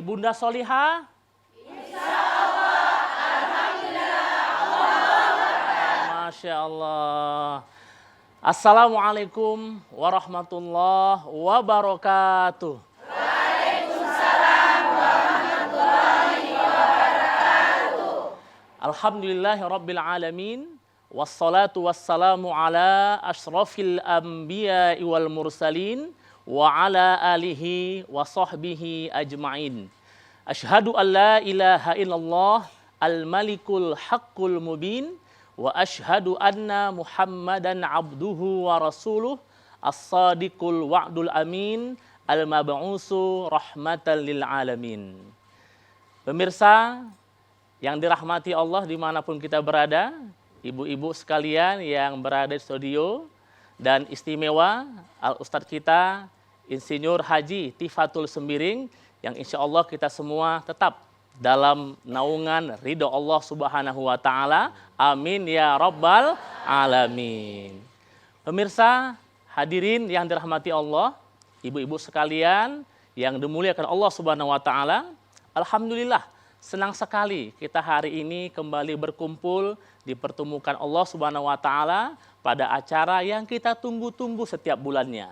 Ibunda Solihah? Masya Allah. Assalamualaikum warahmatullahi wabarakatuh. Waalaikumsalam warahmatullahi wabarakatuh. Alhamdulillahi rabbil alamin. Wassalatu wassalamu ala ashrafil anbiya'i wal mursalin wa ala alihi wa sahbihi ajma'in. Asyhadu an la ilaha illallah al-malikul haqqul mubin wa asyhadu anna Muhammadan abduhu wa rasuluh as-sadiqul wa'dul amin al-mab'usu rahmatan lil alamin. Pemirsa yang dirahmati Allah dimanapun kita berada, ibu-ibu sekalian yang berada di studio, dan istimewa Al-Ustadz kita Insinyur Haji Tifatul Sembiring, yang insya Allah kita semua tetap dalam naungan ridho Allah Subhanahu wa Ta'ala. Amin ya Rabbal Alamin. Pemirsa hadirin yang dirahmati Allah, ibu-ibu sekalian yang dimuliakan Allah Subhanahu wa Ta'ala, alhamdulillah senang sekali kita hari ini kembali berkumpul dipertemukan Allah Subhanahu wa Ta'ala pada acara yang kita tunggu-tunggu setiap bulannya,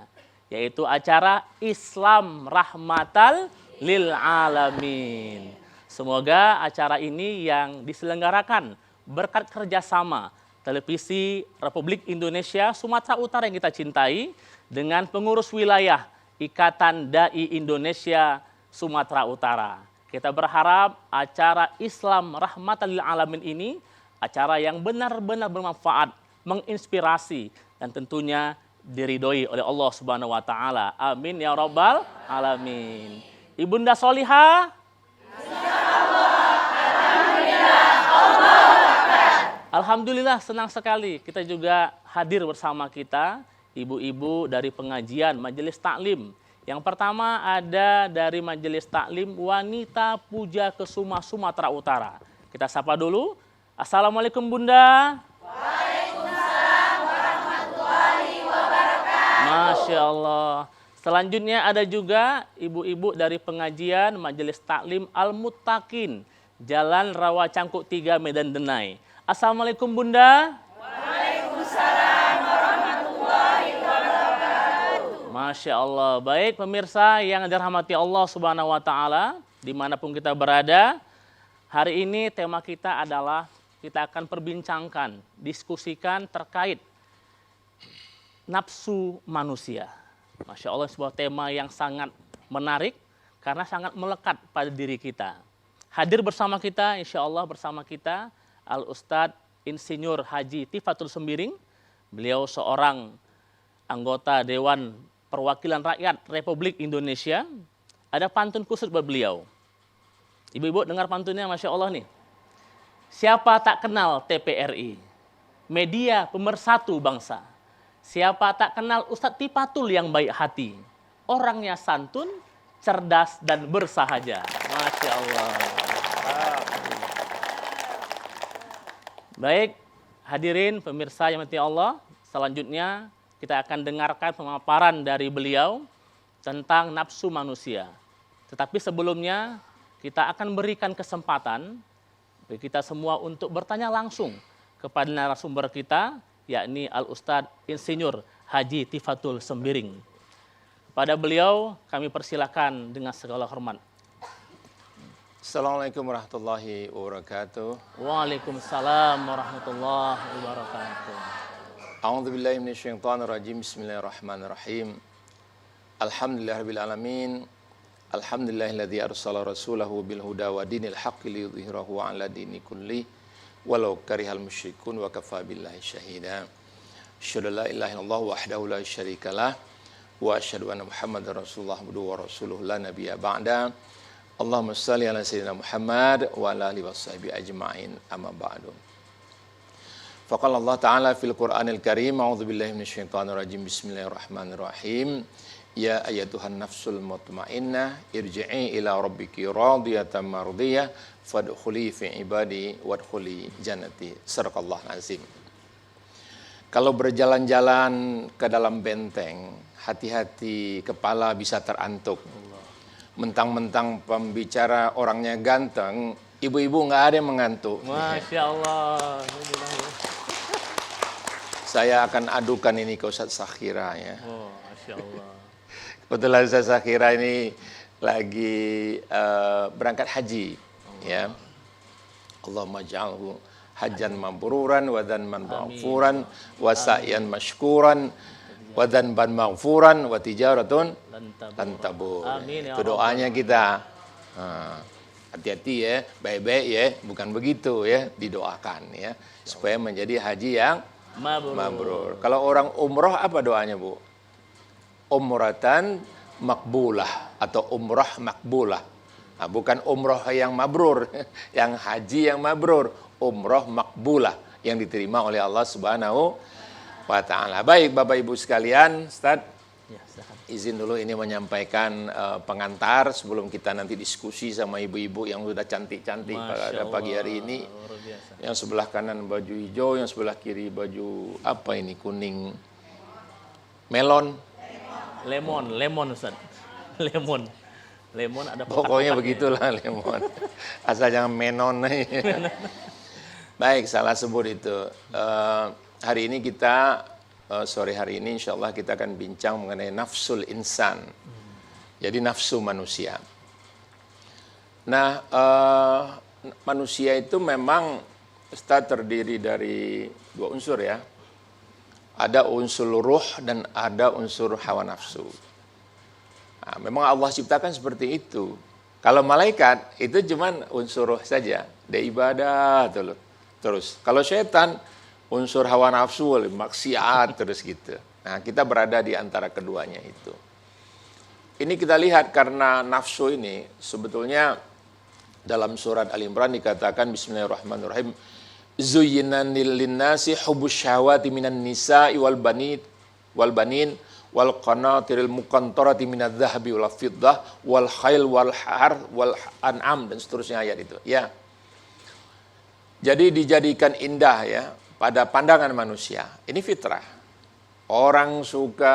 yaitu acara Islam Rahmatal lil Alamin. Semoga acara ini yang diselenggarakan berkat kerjasama Televisi Republik Indonesia Sumatera Utara yang kita cintai dengan pengurus wilayah Ikatan Dai Indonesia Sumatera Utara. Kita berharap acara Islam Rahmatan lil Alamin ini acara yang benar-benar bermanfaat, menginspirasi, dan tentunya diridhoi oleh Allah Subhanahu wa Ta'ala. Amin ya Rabbal Alamin. Ibunda Solihah? Alhamdulillah senang sekali kita juga hadir bersama kita ibu-ibu dari pengajian Majelis Taklim. Yang pertama ada dari Majelis Taklim Wanita Puja Kesuma Sumatera Utara. Kita sapa dulu. Assalamualaikum Bunda. Waalaikumsalam warahmatullahi wabarakatuh. Masya Allah. Selanjutnya ada juga ibu-ibu dari pengajian Majelis Taklim Al-Muttaqin, Jalan Rawa Cangkuk 3 Medan Denai. Assalamualaikum Bunda. Waalaikumsalam warahmatullahi wabarakatuh. Masya Allah. Baik pemirsa yang dirahmati Allah Subhanahu wa Ta'ala, dimanapun kita berada, hari ini tema kita adalah kita akan perbincangkan, diskusikan terkait nafsu manusia. Masya Allah, sebuah tema yang sangat menarik karena sangat melekat pada diri kita. Hadir bersama kita, insya Allah bersama kita, Al-Ustadz Insinyur Haji Tifatul Sembiring. Beliau seorang anggota Dewan Perwakilan Rakyat Republik Indonesia. Ada pantun khusus buat beliau. Ibu-ibu dengar pantunnya, Masya Allah nih. Siapa tak kenal TPRI? Media pemersatu bangsa. Siapa tak kenal Ustadz Tifatul yang baik hati? Orangnya santun, cerdas, dan bersahaja. Masya Allah. Baik, hadirin pemirsa yang dirahmati Allah, selanjutnya kita akan dengarkan pemaparan dari beliau tentang nafsu manusia. Tetapi sebelumnya kita akan berikan kesempatan bagi kita semua untuk bertanya langsung kepada narasumber kita, yakni Al-Ustadz Insinyur Haji Tifatul Sembiring. Pada beliau kami persilakan dengan segala hormat. Assalamualaikum warahmatullahi wabarakatuh. Waalaikumsalam warahmatullahi wabarakatuh. A'udzubillahi minasyaitonirrajim. Bismillahirrahmanirrahim. Alhamdulillahirabbil alamin. Alhamdulillahilladzi arsala rasulahu bil huda wa dinil haqqi liyudhhirahu 'ala dini kulli walau karihal musyrikun wa kafaa billahi syahida. Asyhadu an la ilaha illallah wahdahu la syarikalah wa asyhadu anna Muhammadar rasulullah abduhu wa rasuluhu la nabiyya ba'da. Allahumma shalli ala sayyidina Muhammad wa ala alihi washabihi ajma'in, amma ba'du. Faqala Allah Ta'ala fil Qur'anil Karim, a'udzu billahi minasyaitonir rajim. Bismillahirrahmanirrahim. Ya ayyatuhan nafsul mutmainnah irji'i ila rabbiki radiyatan mardiyah fadkhuli fi ibadi wadkhuli jannati. Sadaqallahul azim. Kalau berjalan-jalan ke dalam benteng, hati-hati kepala bisa terantuk. Mentang-mentang pembicara orangnya ganteng, ibu-ibu nggak ada yang mengantuk. Masya Allah. Saya akan adukan ini ke Ustaz Sakhira ya. Oh, Masya Allah. Kebetulan Ustaz Sakhira ini lagi berangkat haji ya. Allahumma ja'alhu hajjan mabruran wa dhanban maghfuran wa sa'yan mashkuran wa dhanban maghfuran wa tijaratun lan tabur. Amin ya Itu doanya kita. Hati-hati ya, baik-baik ya, bukan begitu ya, didoakan ya supaya menjadi haji yang mabrur. Kalau orang umroh apa doanya, Bu? Umratan makbulah atau umrah makbulah. Nah, bukan umroh yang mabrur, yang haji yang mabrur, umroh makbulah yang diterima oleh Allah Subhanahu wa taala. Baik Bapak Ibu sekalian, Ustaz, Ya, silakan. izin dulu ini menyampaikan pengantar sebelum kita nanti diskusi sama ibu-ibu yang sudah cantik-cantik pada pagi hari ini. Luar biasa. Yang sebelah kanan baju hijau, yang sebelah kiri baju apa ini, kuning melon. Lemon Ustaz. Lemon ada Pokoknya kotak-kotaknya. begitulah lemon. Asal jangan menon. Baik, salah sebut itu. Hari ini kita, sore hari ini insya Allah kita akan bincang mengenai nafsul insan. Jadi nafsu manusia. Nah, manusia itu memang terdiri dari dua unsur ya. Ada unsur ruh dan ada unsur hawa nafsu. Nah, memang Allah ciptakan seperti itu. Kalau malaikat itu cuman unsur ruh saja, dia ibadah terus. Kalau setan unsur hawa nafsu, maksiat terus gitu. Nah, kita berada di antara keduanya itu. Ini kita lihat karena nafsu ini sebetulnya dalam surat Al-Imran dikatakan bismillahirrahmanirrahim. Zuyyina lin-nasi hubbus syahawati minan nisa'i wal banin wal qanatiril muqantarati minadz zahabi wal fiddah wal khail wal har wal an'am dan seterusnya ayat itu ya. Jadi dijadikan indah ya pada pandangan manusia. Ini fitrah. Orang suka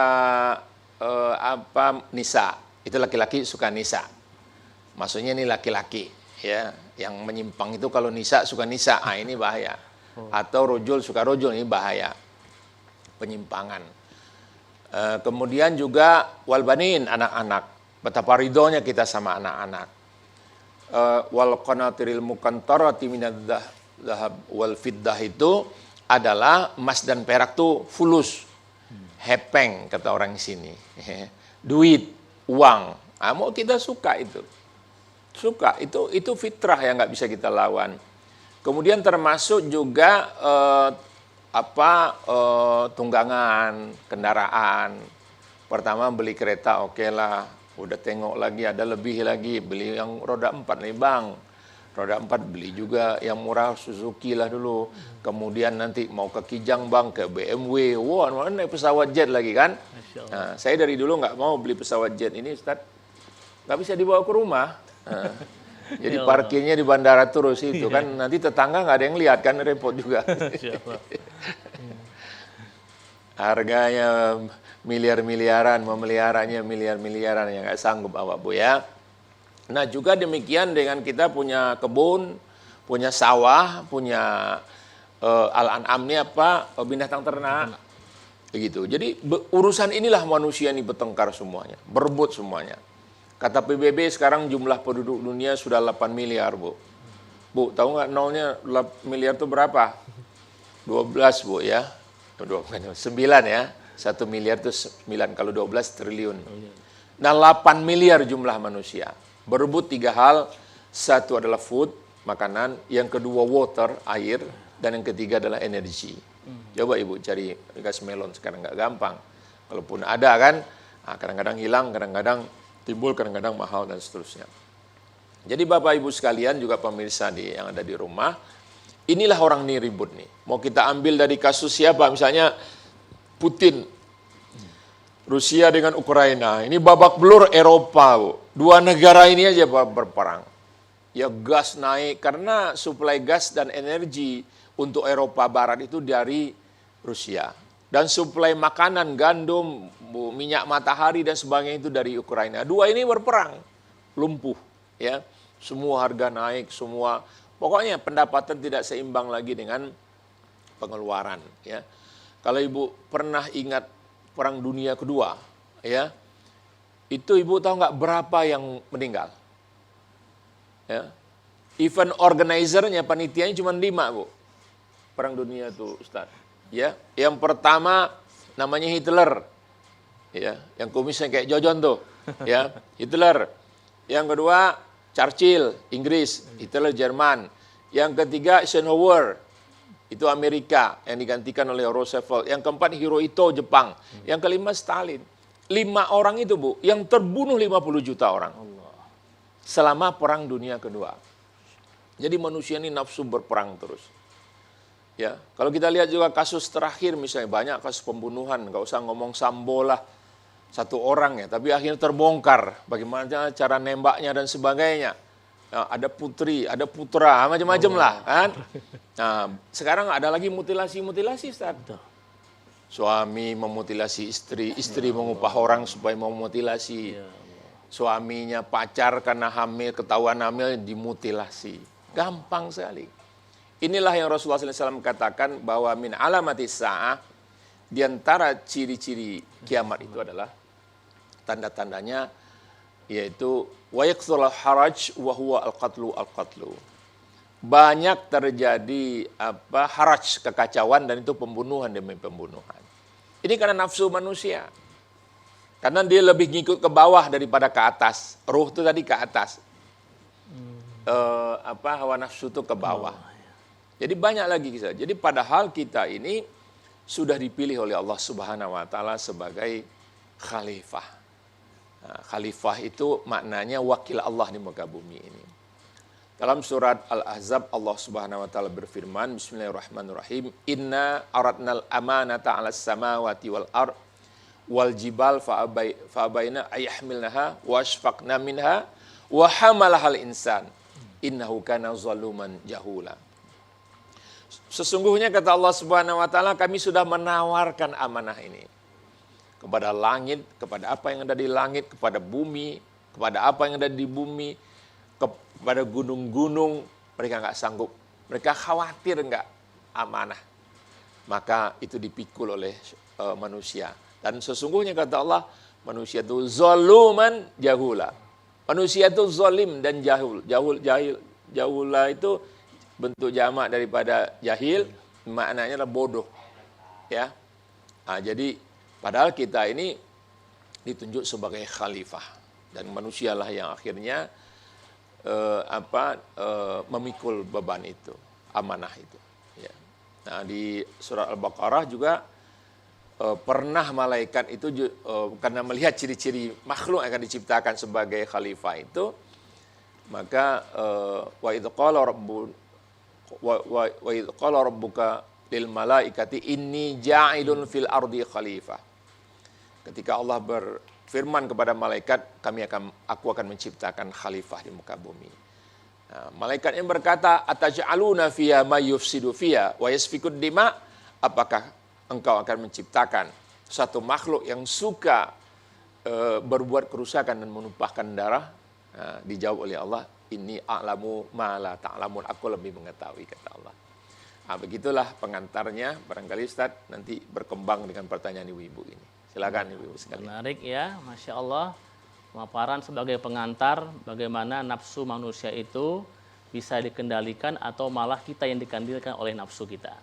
nisa, itu laki-laki suka nisa. Maksudnya ini laki-laki ya, yang menyimpang itu kalau nisa suka nisa, ini bahaya. Atau rojul suka rojul, ini bahaya. Penyimpangan. Kemudian juga walbanin, anak-anak. Betapa ridhonya kita sama anak-anak. Wal qanatiril muqantarati minadz zahab wal fiddah itu adalah emas dan perak tuh fulus. Hepeng kata orang sini. Duit, uang. Mau kita suka itu. Suka, itu fitrah yang nggak bisa kita lawan. Kemudian termasuk juga tunggangan, kendaraan. Pertama beli kereta, oke lah. Udah tengok lagi, ada lebih lagi. Beli yang roda 4 nih bang. Roda 4 beli juga yang murah Suzuki lah dulu. Kemudian nanti mau ke Kijang bang, ke BMW. Wah, naik pesawat jet lagi kan. Nah, saya dari dulu nggak mau beli pesawat jet ini, Ustaz. Nggak bisa dibawa ke rumah. Nah, jadi parkirnya di bandara terus itu kan. Nanti tetangga nggak ada yang lihat kan, repot juga. Harganya miliar-miliaran, memeliharanya miliar-miliaran yang nggak sanggup Bapak Bu ya. Nah juga demikian dengan kita punya kebun, punya sawah, punya al-an'am ini binatang ternak, begitu. Jadi urusan inilah manusia ini bertengkar semuanya, berebut semuanya. Kata PBB sekarang jumlah penduduk dunia sudah 8 miliar Bu. Bu tahu nggak nolnya 8 miliar itu berapa? 12 Bu ya, 9 ya, 1 miliar itu 9 kalau 12 triliun. Nah 8 miliar jumlah manusia. Berebut 3 hal, satu adalah food, makanan, yang kedua water, air, dan yang ketiga adalah energi. Coba Ibu cari gas melon sekarang nggak gampang. Kalaupun ada kan, kadang-kadang hilang, kadang-kadang timbul, kadang-kadang mahal dan seterusnya. Jadi Bapak Ibu sekalian juga pemirsa yang ada di rumah, inilah orang ini ribut nih. Mau kita ambil dari kasus siapa? Misalnya Putin, Rusia dengan Ukraina. Ini babak belur Eropa, Bu. 2 negara ini aja berperang. Ya gas naik karena suplai gas dan energi untuk Eropa Barat itu dari Rusia. Dan suplai makanan, gandum, minyak matahari dan sebagainya itu dari Ukraina. 2 ini berperang. lumpuh, ya. Semua harga naik, semua pokoknya pendapatan tidak seimbang lagi dengan pengeluaran, ya. Kalau Ibu pernah ingat Perang Dunia Kedua, ya, itu Ibu tahu nggak berapa yang meninggal? Ya. Event organizer-nya, panitianya cuma 5, Bu. Perang Dunia itu, Ustaz. Ya, yang pertama namanya Hitler, ya, yang kumisnya kayak Jojon tuh, ya, Hitler. Yang kedua Churchill, Inggris, Hitler Jerman. Yang ketiga Eisenhower, itu Amerika yang digantikan oleh Roosevelt. Yang keempat Hirohito, Jepang. Yang kelima Stalin. 5 orang itu, Bu, yang terbunuh 50 juta orang selama Perang Dunia Kedua. Jadi manusia ini nafsu berperang terus. Ya, kalau kita lihat juga kasus terakhir misalnya banyak kasus pembunuhan, nggak usah ngomong Sambo lah, 1 orang ya, tapi akhirnya terbongkar bagaimana cara nembaknya dan sebagainya. Nah, ada putri, ada putra, macam-macam lah kan. Nah, sekarang ada lagi mutilasi-mutilasi, Ustaz. Suami memutilasi istri, istri mengupah orang supaya memutilasi. Suaminya pacar karena hamil, ketahuan hamil dimutilasi. Gampang sekali. Inilah yang Rasulullah SAW katakan bahwa min alamati sa'ah, diantara ciri-ciri kiamat itu adalah tanda-tandanya, yaitu wa yakthurul haraj wa huwa al-qatlu. Banyak terjadi haraj, kekacauan, dan itu pembunuhan demi pembunuhan. Ini karena nafsu manusia. Karena dia lebih ngikut ke bawah daripada ke atas. Ruh itu tadi ke atas. Hawa nafsu itu ke bawah. Jadi banyak lagi kisah. Jadi padahal kita ini sudah dipilih oleh Allah Subhanahu wa taala sebagai khalifah. Nah, khalifah itu maknanya wakil Allah di muka bumi ini. Dalam surat Al-Ahzab Allah Subhanahu wa taala berfirman, bismillahirrahmanirrahim, inna aradnal amanata 'alas samawati wal ard wal jibal fa'abaina ayahmilnaha wa ashfaqna minha wa hamalahal insan innahu kana zaluman jahula. Sesungguhnya kata Allah Subhanahu wa taala, kami sudah menawarkan amanah ini kepada langit, kepada apa yang ada di langit, kepada bumi, kepada apa yang ada di bumi, kepada gunung-gunung. Mereka nggak sanggup, mereka khawatir nggak amanah, maka itu dipikul oleh manusia. Dan sesungguhnya kata Allah, manusia itu zaluman jahula. Manusia itu zalim dan jahul. Jahula itu bentuk jamak daripada jahil, maknanya adalah bodoh. Ya. Nah, jadi padahal kita ini ditunjuk sebagai khalifah, dan manusialah yang akhirnya memikul beban itu, amanah itu. Ya. Nah, di surat Al-Baqarah juga pernah malaikat itu karena melihat ciri-ciri makhluk yang akan diciptakan sebagai khalifah itu, maka wa idz qala rabbuka lil malaikati inni ja'ilun fil ardi khalifah. Ketika Allah berfirman kepada malaikat, aku akan menciptakan khalifah di muka bumi. Nah, malaikat yang berkata, ataj'aluna fiha may yufsidu fiha wa yasfikud dima? Apakah engkau akan menciptakan satu makhluk yang suka berbuat kerusakan dan menumpahkan darah? Nah, dijawab oleh Allah, inni a'lamu ma la ta'lamun, aku lebih mengetahui, kata Allah. Nah, begitulah pengantarnya, barangkali Ustaz nanti berkembang dengan pertanyaan ibu-ibu ini. Silakan ibu-ibu sekalian. Menarik ya, Masya Allah. Pemaparan sebagai pengantar bagaimana nafsu manusia itu bisa dikendalikan atau malah kita yang dikendalikan oleh nafsu kita.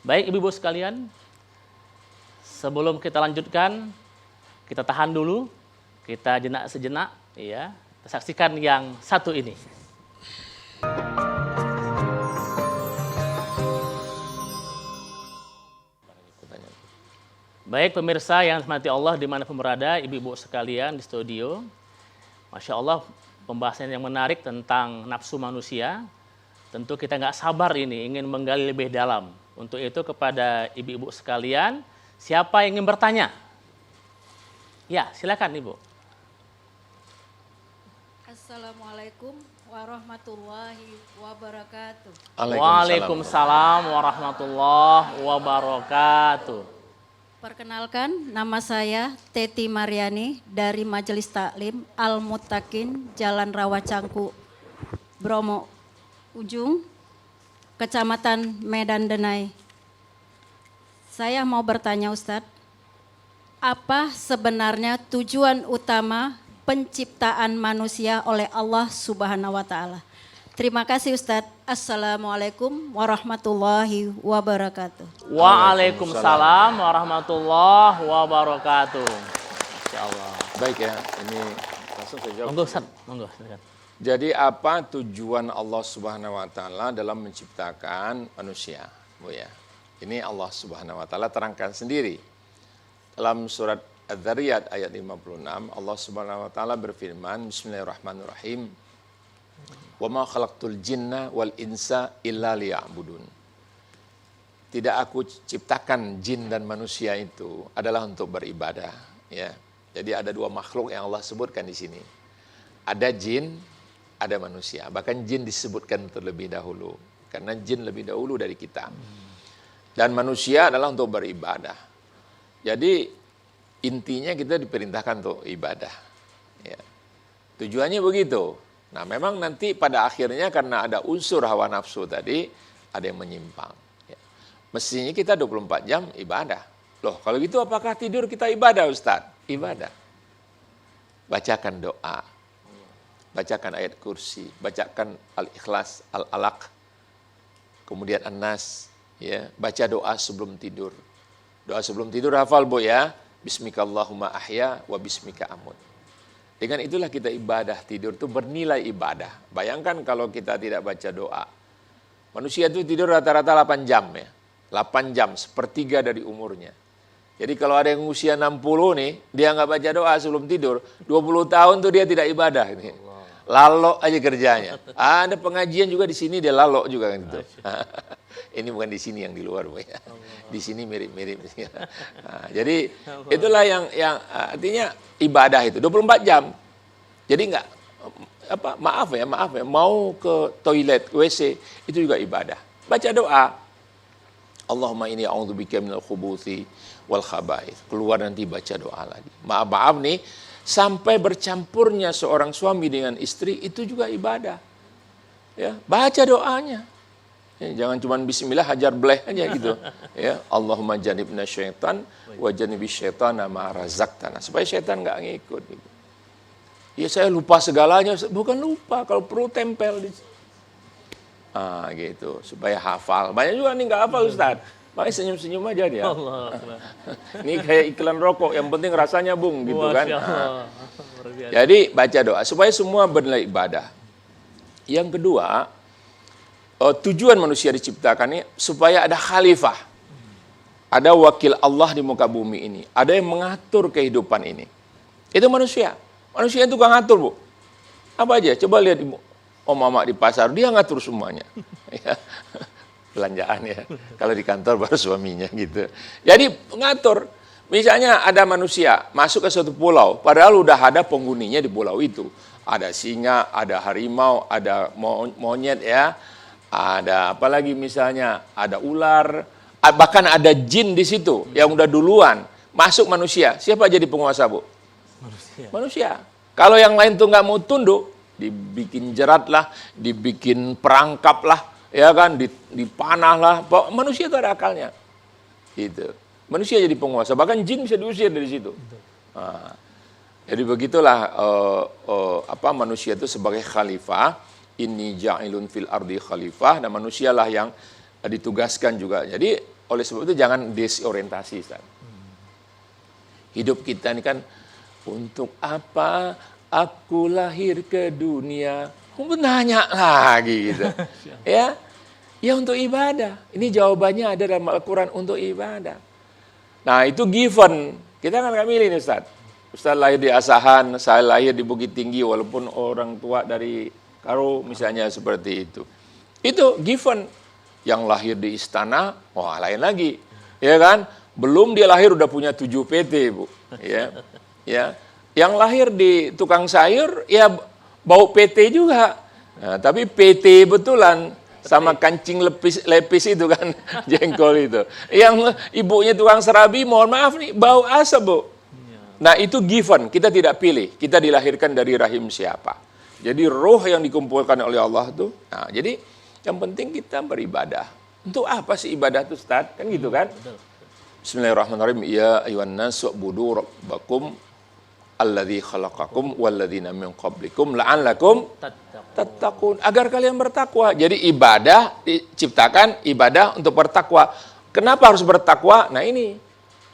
Baik ibu-ibu sekalian, sebelum kita lanjutkan, kita tahan dulu, kita jenak sejenak, ya. Kita saksikan yang satu ini. Baik pemirsa yang dirahmati Allah dimanapun berada, ibu-ibu sekalian di studio. Masya Allah, pembahasan yang menarik tentang nafsu manusia. Tentu kita nggak sabar ini, ingin menggali lebih dalam. Untuk itu kepada ibu-ibu sekalian, siapa yang ingin bertanya? Ya, silakan Ibu. Assalamualaikum warahmatullahi wabarakatuh. Waalaikumsalam warahmatullahi wabarakatuh. Perkenalkan, nama saya Teti Mariani dari Majelis Taklim Al-Muttaqin, Jalan Rawacangku, Bromo Ujung, Kecamatan Medan Denai. Saya mau bertanya Ustadz, apa sebenarnya tujuan utama penciptaan manusia oleh Allah Subhanahu wa Ta'ala? Terima kasih Ustadz. Assalamualaikum warahmatullahi wabarakatuh. Waalaikumsalam warahmatullahi wabarakatuh. Insya Allah. Baik ya, ini langsung saya jawab. Monggo Ustaz, monggo silakan. Jadi apa tujuan Allah Subhanahu wa taala dalam menciptakan manusia? Bu ya. Ini Allah Subhanahu wa taala terangkan sendiri. Dalam surat Adz-Dzariyat ayat 56, Allah Subhanahu wa taala berfirman, Bismillahirrahmanirrahim. Wa ma khalaqtul jinna wal insa illa liya'budun. Tidak aku ciptakan jin dan manusia itu adalah untuk beribadah, ya. Jadi ada dua makhluk yang Allah sebutkan di sini. Ada jin, ada manusia. Bahkan jin disebutkan terlebih dahulu karena jin lebih dahulu dari kita. Dan manusia adalah untuk beribadah. Jadi intinya kita diperintahkan untuk ibadah, ya. Tujuannya begitu. Nah memang nanti pada akhirnya karena ada unsur hawa nafsu tadi, ada yang menyimpang. Ya. Mestinya kita 24 jam ibadah. Loh kalau gitu apakah tidur kita ibadah Ustadz? Ibadah. Bacakan doa. Bacakan ayat kursi. Bacakan Al-Ikhlas, Al-Alaq. Kemudian An-Nas. Ya. Baca doa sebelum tidur. Doa sebelum tidur hafal Bu ya. Bismikallahumma ahya wa bismika amut. Dengan itulah kita ibadah, tidur itu bernilai ibadah. Bayangkan kalau kita tidak baca doa. Manusia itu tidur rata-rata 8 jam ya. 8 jam, sepertiga dari umurnya. Jadi kalau ada yang usia 60 nih, dia nggak baca doa sebelum tidur, 20 tahun tuh dia tidak ibadah. Ini. Lalok aja kerjanya. Ada pengajian juga di sini, dia lalok juga kan gitu. Ini bukan di sini yang di luar, Bu ya. Di sini mirip-mirip. Nah, jadi itulah yang artinya ibadah itu 24 jam. Jadi enggak maaf ya, mau ke toilet, WC itu juga ibadah. Baca doa. Allahumma inni a'udzubika minal khubuthi wal khaba'ith. Keluar nanti baca doa lagi. Maaf nih, sampai bercampurnya seorang suami dengan istri itu juga ibadah. Ya, baca doanya. Ya, jangan cuma bismillah hajar bleh aja gitu. Ya, Allahumma janibna syaitan wa janibis syaitana ma razaqtana. Supaya syaitan enggak ngikut gitu. Ya saya lupa segalanya, bukan lupa, kalau perlu tempel di gitu, supaya hafal. Banyak juga nih enggak hafal Ustaz. Makanya senyum-senyum aja dia. Allah. Ini kayak iklan rokok, yang penting rasanya bung gitu kan. Allah. Jadi baca doa supaya semua bernilai ibadah. Yang kedua, tujuan manusia diciptakan ini supaya ada khalifah. Ada wakil Allah di muka bumi ini. Ada yang mengatur kehidupan ini. Itu manusia. Manusia itu kan ngatur, Bu. Apa aja? Coba lihat Ibu. Om mama di pasar, dia ngatur semuanya. Ya. Belanjaan ya. Kalau di kantor baru suaminya gitu. Jadi ngatur. Misalnya ada manusia masuk ke suatu pulau. Padahal udah ada penghuninya di pulau itu. Ada singa, ada harimau, ada monyet ya. Ada apa lagi misalnya, ada ular, bahkan ada jin di situ yang udah duluan masuk manusia. Siapa jadi penguasa, Bu? Manusia. Kalau yang lain tuh nggak mau tunduk, dibikin jerat lah, dibikin perangkap lah, ya kan, dipanah lah. Manusia itu ada akalnya. Gitu. Manusia jadi penguasa, bahkan jin bisa diusir dari situ. Nah, jadi begitulah manusia itu sebagai khalifah. Inni ja'ilun fil ardi khalifah, dan manusialah yang ditugaskan juga. Jadi oleh sebab itu jangan desorientasi. Hidup kita ini kan untuk apa aku lahir ke dunia? Nanya lagi gitu. Ya untuk ibadah. Ini jawabannya ada dalam Al-Quran, untuk ibadah. Nah itu given. Kita kan nggak milih nih Ustaz. Ustaz lahir di Asahan, saya lahir di Bukit Tinggi walaupun orang tua dari Karo misalnya seperti itu. Itu given. Yang lahir di istana, wah lain lagi. Ya kan? Belum dia lahir udah punya 7 PT, Bu. Ya. Ya. Yang lahir di tukang sayur, ya bau PT juga. Nah, tapi PT betulan sama kancing lepis itu kan, jengkol itu. Yang ibunya tukang serabi, mohon maaf nih, bau asap, Bu. Nah, itu given, kita tidak pilih. Kita dilahirkan dari rahim siapa. Jadi roh yang dikumpulkan oleh Allah tuh. Nah, jadi yang penting kita beribadah. Untuk apa sih ibadah itu, Ustaz? Kan gitu kan? Bismillahirrahmanirrahim. Ya ayyuhan nas u'budu rabbakum alladzi khalaqakum walladzina min qablikum la'allakum tattaqun, agar kalian bertakwa. Jadi ibadah diciptakan, ibadah untuk bertakwa. Kenapa harus bertakwa? Nah ini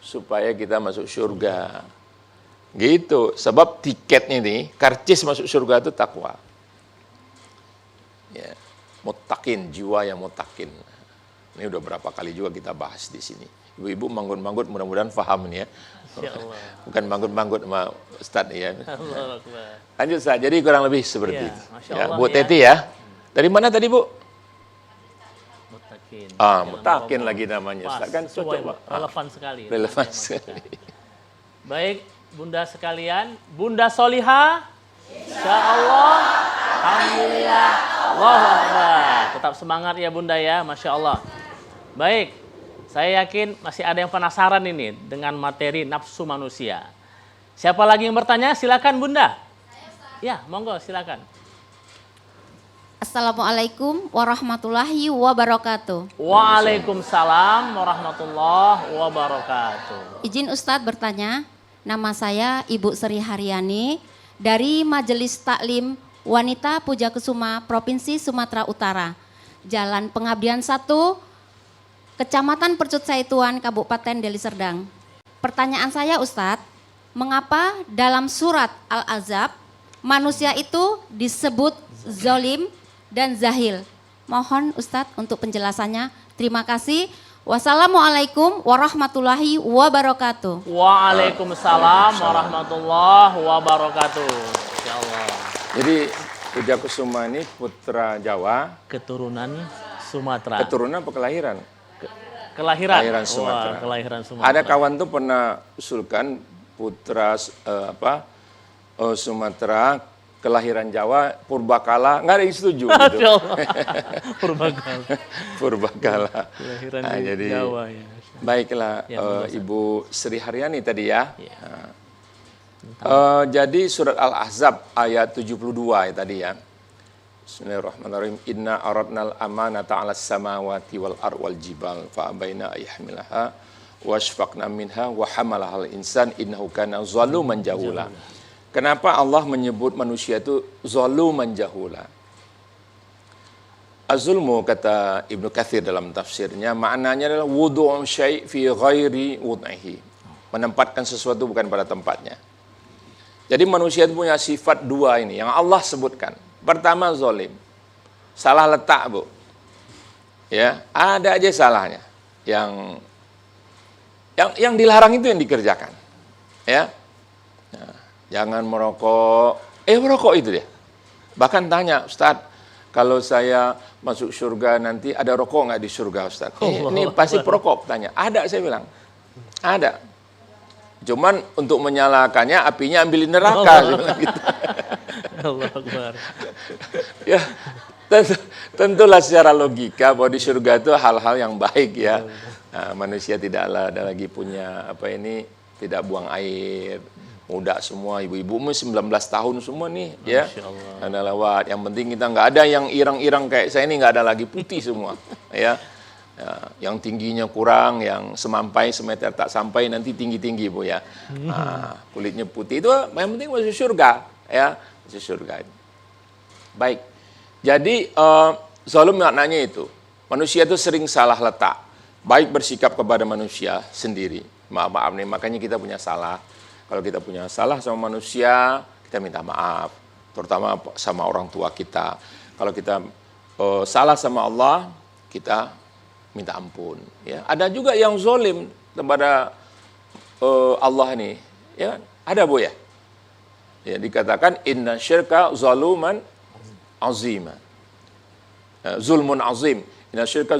supaya kita masuk surga. Gitu. Sebab tiketnya ini, karcis masuk surga itu takwa. Ya, muttaqin, jiwa yang muttaqin. Ini udah berapa kali juga kita bahas di sini. Ibu-ibu manggut-manggut, mudah-mudahan paham nih ya. Bukan manggut-manggut sama Ustadz ya. Lanjut Ustadz, jadi kurang lebih seperti itu. Ya, Bu Teti ya. Dari mana tadi Bu? Muttaqin. Muttaqin lagi namanya. Ustadz kan cocok Pak. Relevan sekali. Relevan sekali. Baik, Bunda sekalian, Bunda Soliha, Insya Allah, Alhamdulillah, Allahu Akbar. Tetap semangat ya Bunda ya, Masya Allah. Baik, saya yakin masih ada yang penasaran ini dengan materi nafsu manusia. Siapa lagi yang bertanya? Silakan Bunda. Ya, monggo silakan. Assalamualaikum warahmatullahi wabarakatuh. Waalaikumsalam warahmatullahi wabarakatuh. Izin Ustadz bertanya, nama saya Ibu Sri Haryani dari Majelis Taklim Wanita Puja Kesuma Provinsi Sumatera Utara. Jalan Pengabdian 1, Kecamatan Percut Saituan, Kabupaten Deli Serdang. Pertanyaan saya Ustadz, mengapa dalam surat Al-Ahzab manusia itu disebut zolim dan zahil? Mohon Ustadz untuk penjelasannya. Terima kasih. Wassalamualaikum warahmatullahi wabarakatuh. Waalaikumsalam warahmatullahi wabarakatuh. Ya Allah. Jadi Puja Kesuma ini putra Jawa. Keturunan Sumatera. Keturunan apa kelahiran? Kelahiran. Kelahiran Sumatera. Wah, kelahiran Sumatera. Ada kawan tuh pernah usulkan putra Sumatera, kelahiran Jawa, Purbakala, nggak ada yang setuju. Gitu. Purbakala. Purbakala. Kelahiran Nah, di jadi, Jawa ya. Baiklah, Ya, Ibu Sri Haryani tadi ya. Ya. Jadi surat Al-Ahzab ayat 72 ya tadi ya. Bismillahirrahmanirrahim. Inna aradnal amanata 'alas samawati wal ardh wal jibal fa abaina ayahmilaha washfaqna minha wa hamalahal insan innahu kana zaluman jahula. Kenapa Allah menyebut manusia itu zaluman jahula? Az-zulmu kata Ibnu Katsir dalam tafsirnya maknanya adalah wudu'u syai' fi ghairi wud'ihi. Menempatkan sesuatu bukan pada tempatnya. Jadi manusia itu punya sifat dua ini yang Allah sebutkan. Pertama zalim. Salah letak, Bu. Ya, ada aja salahnya. Yang dilarang itu yang dikerjakan. Ya. Nah, jangan merokok. Merokok itu dia. Bahkan tanya, Ustadz, kalau saya masuk surga nanti ada rokok nggak di surga, Ustadz? Ini pasti perokok, tanya. Ada, saya bilang. Ada. Cuman untuk menyalakannya apinya ambilin neraka. Gitu. Allah Akbar. Ya, tentulah secara logika bahwa di surga itu hal-hal yang baik ya. Nah, manusia tidaklah ada lagi punya tidak buang air. Muda semua, ibu-ibu 19 tahun semua nih ya. Ada lewat. Yang penting kita nggak ada yang irang-irang kayak saya ini, nggak ada lagi, putih semua ya. Yang tingginya kurang, yang semampai semeter tak sampai nanti tinggi-tinggi Bu ya. Nah, kulitnya putih itu yang penting masuk surga ya, masuk surga. Baik. Jadi zalim maknanya itu. Manusia itu sering salah letak. Baik bersikap kepada manusia sendiri. Maaf nih, makanya kita punya salah. Kalau kita punya salah sama manusia, kita minta maaf. Terutama sama orang tua kita. Kalau kita salah sama Allah, kita minta ampun. Ya. Ada juga yang zalim kepada Allah ini. Ya, ada Bu ya. Ya, dikatakan inna syirka zaluman azima. Zulmun azim. Inna syirka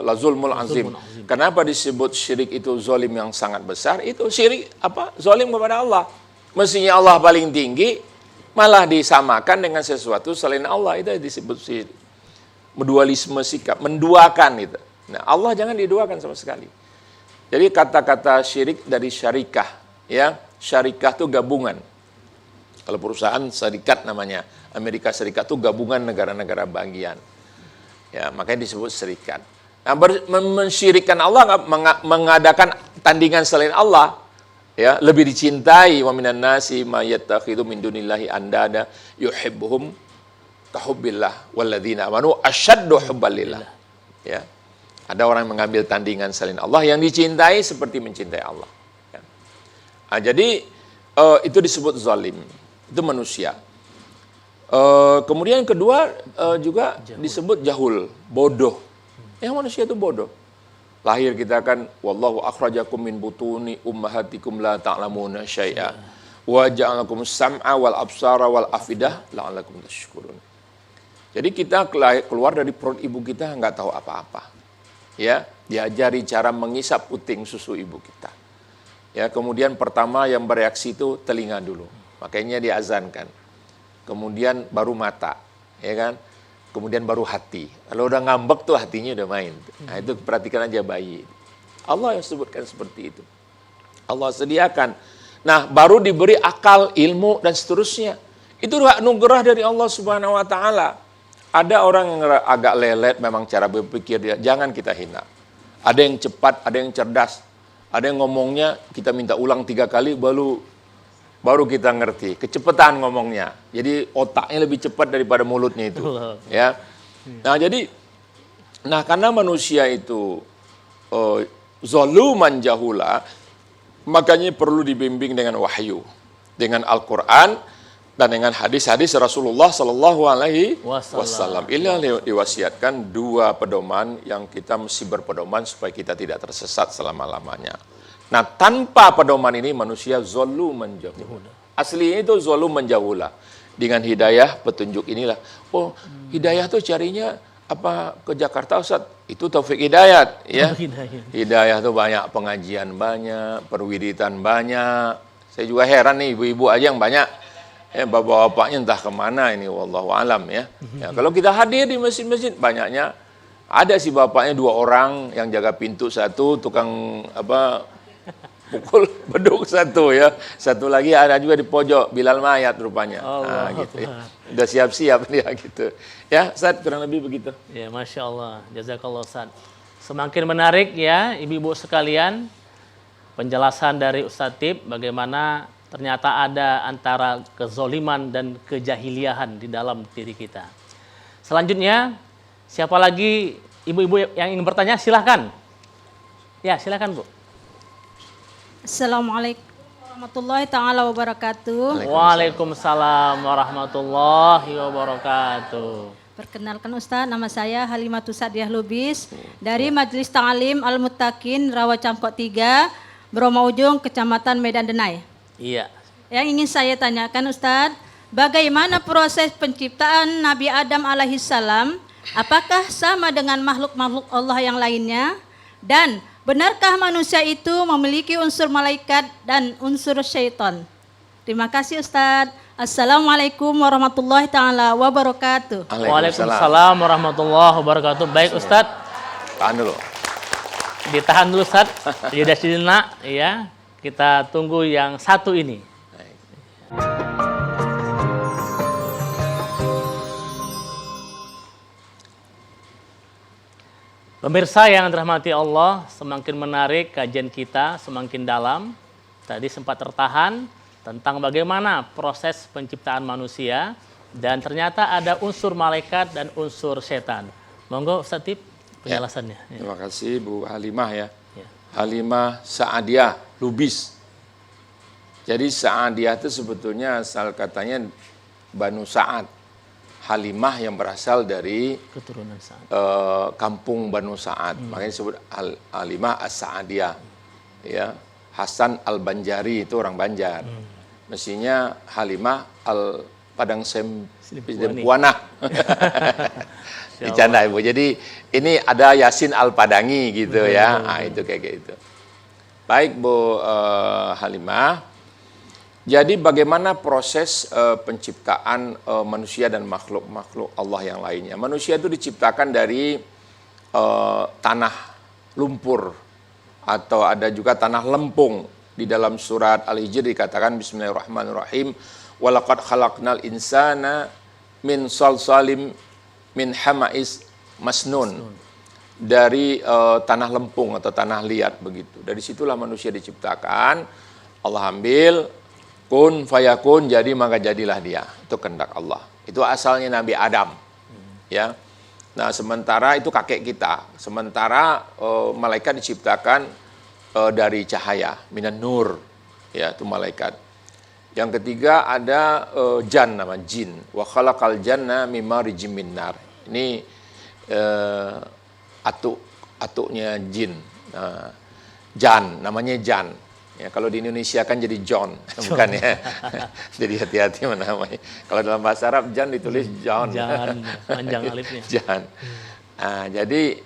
la zulmul azim. Kenapa disebut syirik itu zalim yang sangat besar? Itu syirik zalim kepada Allah. Mestinya Allah paling tinggi, malah disamakan dengan sesuatu selain Allah, itu disebut syirik. Mendualisme sikap, menduakan itu. Nah, Allah jangan diduakan sama sekali. Jadi kata-kata syirik dari syarikah, ya. Syarikah itu gabungan. Kalau perusahaan serikat namanya, Amerika Serikat itu gabungan negara-negara bagian. Ya, makanya disebut serikat. Nah, mensyirikkan Allah, mengadakan tandingan selain Allah, ya, lebih dicintai. Wa minan nasi may yattakhidhu min dunillahi andada yuhibbuhum kahubbillah walladzina amanu asyaddu hubbalillah. Ya. Ada orang yang mengambil tandingan selain Allah, yang dicintai seperti mencintai Allah. Ya. Nah, jadi itu disebut zalim. Itu manusia. Kemudian yang kedua juga disebut jahul, bodoh. Yang manusia itu bodoh. Lahir kita kan, wallahu akhrajakum min butuni ummahatikum la ta'lamuna syai'a wa ja'alakum sam'a wal absara wal afidah la'alakum tashkurun. Jadi kita keluar dari perut ibu kita nggak tahu apa-apa. Ya, diajari cara mengisap puting susu ibu kita. Ya, kemudian pertama yang bereaksi itu telinga dulu. Makanya diazankan. Kemudian baru mata, ya kan? Kemudian baru hati. Kalau udah ngambek tuh hatinya udah main. Nah, itu perhatikan aja bayi. Allah yang sebutkan seperti itu. Allah sediakan. Nah, baru diberi akal, ilmu dan seterusnya. Itu anugerah dari Allah Subhanahu wa taala. Ada orang yang agak lelet memang cara berpikir dia, jangan kita hina. Ada yang cepat, ada yang cerdas. Ada yang ngomongnya kita minta ulang 3 kali baru kita ngerti, kecepatan ngomongnya. Jadi otaknya lebih cepat daripada mulutnya itu. Ya. Nah, karena manusia itu zaluman jahula, makanya perlu dibimbing dengan wahyu, dengan Al-Qur'an dan dengan hadis-hadis Rasulullah Sallallahu Alaihi Wasallam. Ini diwasiatkan 2 pedoman yang kita mesti berpedoman supaya kita tidak tersesat selama-lamanya. Nah, tanpa pedoman ini manusia zaluman jahula. Aslinya itu zaluman jahula. Dengan hidayah petunjuk inilah. Oh, hidayah tuh carinya apa ke Jakarta, Ustaz? Itu Taufik Hidayat, ya. Hidayah tuh banyak pengajian, banyak perwiritan, banyak. Saya juga heran nih, ibu-ibu aja yang banyak. Bapak-bapaknya entah kemana ini, wallahu alam, ya. Ya, kalau kita hadir di masjid-masjid, banyaknya ada sih bapaknya 2 orang yang jaga pintu, 1 tukang pukul beduk 1, ya. 1 lagi ada juga di pojok, Bilal mayat rupanya. Nah, gitu ya. Udah siap-siap dia gitu. Ya, Ustaz, kurang lebih begitu. Ya, Masya Allah. Jazakallah, Ustaz. Semakin menarik ya, ibu-ibu sekalian, penjelasan dari Ustaz Tib bagaimana ternyata ada antara kezoliman dan kejahiliahan di dalam diri kita. Selanjutnya, siapa lagi ibu-ibu yang ingin bertanya? Silahkan. Ya, silahkan, Bu. Assalamualaikum warahmatullahi taala wabarakatuh. Waalaikumsalam warahmatullahi wabarakatuh. Perkenalkan Ustaz, nama saya Halimatus Sadiah Lubis dari Majelis Ta'lim Al-Muttaqin Rawa Cangkok 3, Bromo Ujung, Kecamatan Medan Denai. Iya. Yang ingin saya tanyakan Ustaz, bagaimana proses penciptaan Nabi Adam alaihissalam? Apakah sama dengan makhluk-makhluk Allah yang lainnya? Dan benarkah manusia itu memiliki unsur malaikat dan unsur syaitan? Terima kasih Ustaz. Assalamualaikum warahmatullahi taala wabarakatuh. Waalaikumsalam warahmatullahi wabarakatuh. Baik Ustaz. Tahan dulu. Ditahan dulu Ustaz. Jeda sejenak ya. Kita tunggu yang satu ini. Pemirsa yang dirahmati Allah, semakin menarik kajian kita, semakin dalam. Tadi sempat tertahan tentang bagaimana proses penciptaan manusia dan ternyata ada unsur malaikat dan unsur setan. Monggo Ustaz Tib penjelasannya. Ya. Terima kasih Bu Halimah ya. Ya. Halimah Sa'adiyah Lubis. Jadi Sa'adiyah itu sebetulnya asal katanya Banu Sa'ad. Halimah yang berasal dari Keturunan Sa'ad. Kampung Banu Sa'ad. Makanya disebut Halimah As-Sa'adiyah. Ya. Hasan Al-Banjari itu orang Banjar. Mestinya Halimah Al-Padang Sempuana. Dicanda Ibu. Jadi ini ada Yasin Al-Padangi gitu ya. Nah, itu kayak gitu. Baik Bu Halimah. Jadi bagaimana proses penciptaan manusia dan makhluk-makhluk Allah yang lainnya? Manusia itu diciptakan dari tanah lumpur atau ada juga tanah lempung. Di dalam surat Al-Hijr dikatakan bismillahirrahmanirrahim, walaqad khalaqnal insana min salsalim min hama'is masnun. Dari tanah lempung atau tanah liat begitu. Dari situlah manusia diciptakan. Allah ambil kun fayakun, jadi maka jadilah dia. Itu kehendak Allah. Itu asalnya Nabi Adam. Ya. Nah, sementara itu kakek kita. Sementara malaikat diciptakan dari cahaya, minan nur. Ya, itu malaikat. Yang ketiga ada jan, nama jin. Wa khalaqal janna mimma rijim min nar. Ini atuknya jin. Nah, jan, namanya jan. Ya, kalau di Indonesia kan jadi John, bukan ya. Jadi hati-hati menamai. Kalau dalam bahasa Arab Jan ditulis John. Jan, panjang alifnya. Jan. Nah, jadi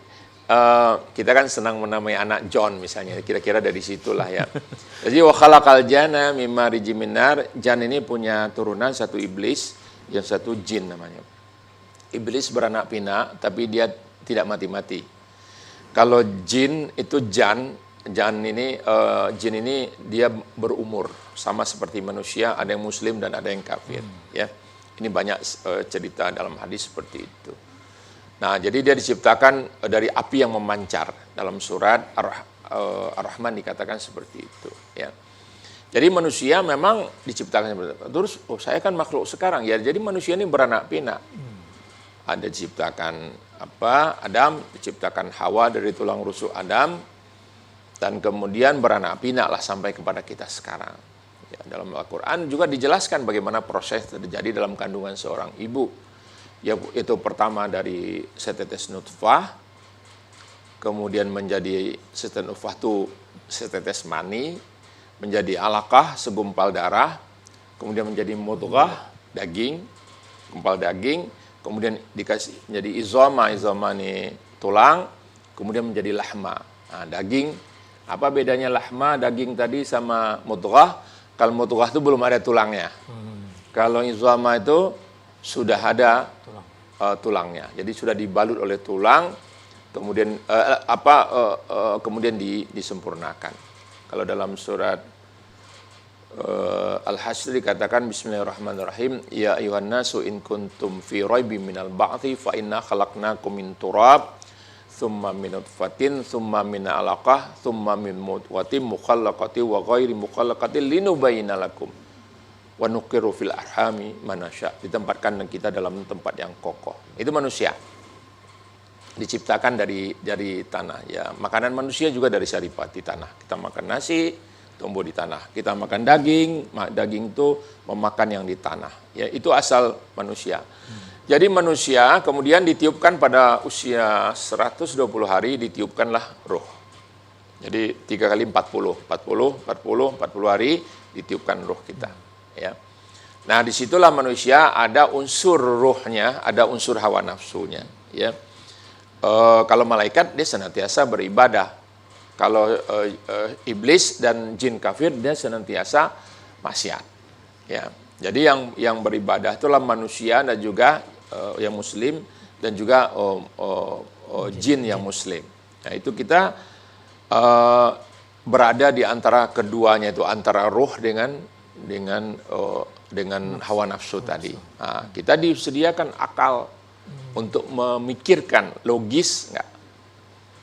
kita kan senang menamai anak John misalnya. Kira-kira dari situlah ya. Jadi wa khalaqal janna mimma rijim min nar. Jan ini punya turunan, satu iblis, yang satu jin namanya. Iblis beranak pinak, tapi dia tidak mati-mati. Kalau jin itu jin ini dia berumur sama seperti manusia, ada yang muslim dan ada yang kafir. Ya, ini banyak cerita dalam hadis seperti itu. Nah, jadi dia diciptakan dari api yang memancar. Dalam surat Ar-Rahman dikatakan seperti itu. Ya, jadi manusia memang diciptakan seperti itu. Terus, saya kan makhluk sekarang ya. Jadi manusia ini beranak pinak. Ada diciptakan Adam, diciptakan Hawa dari tulang rusuk Adam. Dan kemudian beranak pinak lah sampai kepada kita sekarang. Ya, dalam Al-Quran juga dijelaskan bagaimana proses terjadi dalam kandungan seorang ibu. Yaitu pertama dari setetes nutfah, kemudian menjadi setetes nutfah itu setetes mani, menjadi alaqah, segumpal darah, kemudian menjadi mudghah, daging, gumpal daging, kemudian dikasih menjadi izoma ini tulang, kemudian menjadi lahma, nah, daging. Apa bedanya lahma, daging tadi sama mudghah? Kalau mudghah itu belum ada tulangnya. Kalau izama itu sudah ada tulangnya. Jadi sudah dibalut oleh tulang, kemudian kemudian disempurnakan. Kalau dalam surat Al-Hasr dikatakan bismillahirrahmanirrahim, ya ayuhan nasu in kuntum fi raibim minal ba'thi fa inna khalaqnakum min turab thumma min nutfatin, thumma min alaqah, thumma min mudghatin mukhallaqatin wa ghairi mukhallaqatin linubayyina lakum wa nuqiru fil arhami manasya. Ditempatkan kita dalam tempat yang kokoh. Itu manusia. Diciptakan dari tanah ya. Makanan manusia juga dari saripati tanah. Kita makan nasi, tumbuh di tanah. Kita makan daging itu memakan yang di tanah. Ya, itu asal manusia. Jadi manusia kemudian ditiupkan pada usia 120 hari ditiupkanlah ruh. Jadi 3 kali 40 hari ditiupkan ruh kita. Ya. Nah, disitulah manusia ada unsur ruhnya, ada unsur hawa nafsunya. Ya. Kalau malaikat dia senantiasa beribadah. Kalau iblis dan jin kafir dia senantiasa maksiat. Ya. Jadi yang beribadah itulah manusia dan juga yang muslim dan juga jin yang muslim. Nah, itu kita berada di antara keduanya, itu antara ruh dengan hawa nafsu tadi. Nah, kita disediakan akal untuk memikirkan logis enggak.